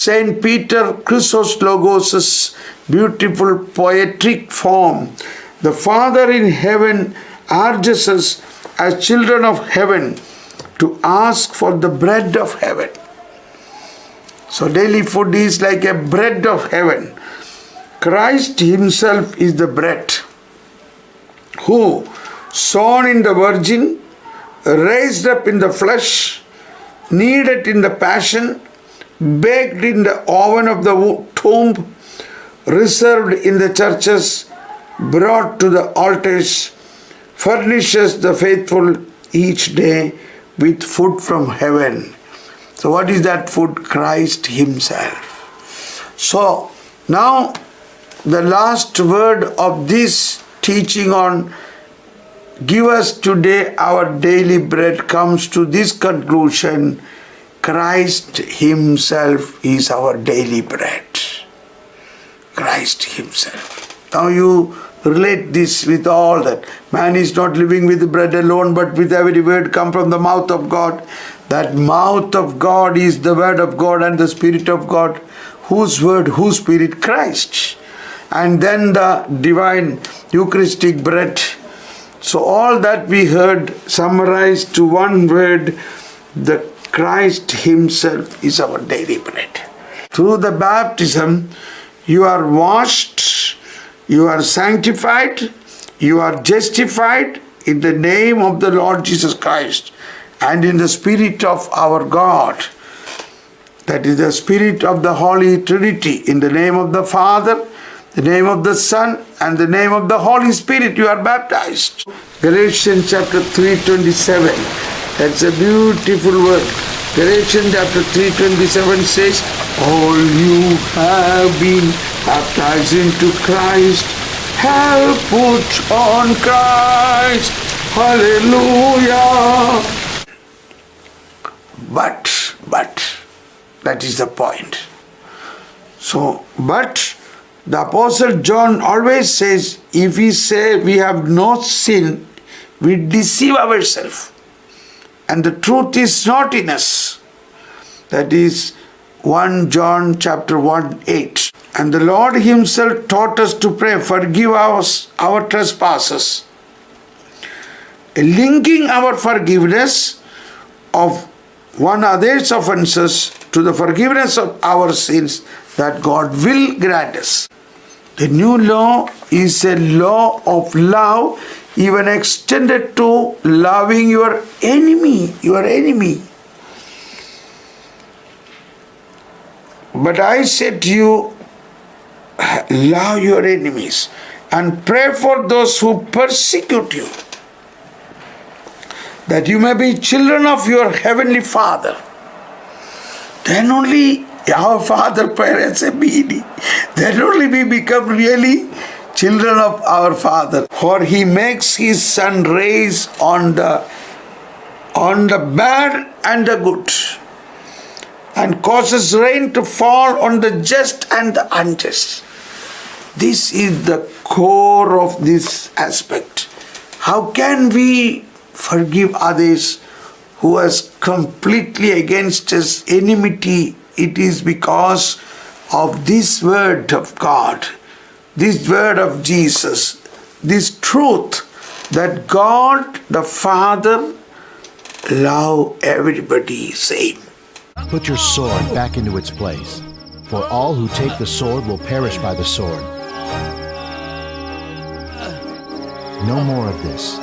Saint Peter Chrysoslogos' beautiful poetic form. The Father in heaven urges us as children of heaven to ask for the bread of heaven. So daily food is like a bread of heaven. Christ himself is the bread, who, sown in the virgin, raised up in the flesh, kneaded in the passion, baked in the oven of the tomb, reserved in the churches, brought to the altars, furnishes the faithful each day with food from heaven. So what is that food? Christ himself. So now the last word of this teaching on give us today our daily bread comes to this conclusion: Christ himself is our daily bread. Christ himself. Now you relate this with all that. Man is not living with bread alone, but with every word come from the mouth of God. That mouth of God is the word of God and the Spirit of God. Whose word, whose Spirit? Christ. And then the divine Eucharistic bread. So all that we heard summarized to one word: the Christ himself is our daily bread. Through the baptism, you are washed, you are sanctified, you are justified in the name of the Lord Jesus Christ and in the Spirit of our God. That is the Spirit of the Holy Trinity. In the name of the Father, the name of the Son, and the name of the Holy Spirit, you are baptized. Galatians chapter 3:27. That's a beautiful word. Galatians chapter 3:27 says, all you have been baptized into Christ have put on Christ. Hallelujah. But, that is the point. So, but the Apostle John always says, if we say we have no sin, we deceive ourselves, and the truth is not in us. That is 1 John chapter 1:8. And the Lord himself taught us to pray, forgive us our trespasses, linking our forgiveness of one another's offenses to the forgiveness of our sins, that God will grant us. The new law is a law of love, even extended to loving your enemy. But I said to you, love your enemies and pray for those who persecute you, that you may be children of your heavenly Father. Then only our Father parents a meaning. Then only we become really children of our Father. For he makes his sun raise on the bad and the good, and causes rain to fall on the just and the unjust. This is the core of this aspect. How can we forgive others who has completely against us enmity? It is because of this word of God, this word of Jesus, this truth that God the Father love everybody same. Put your sword back into its place, for all who take the sword will perish by the sword. No more of this.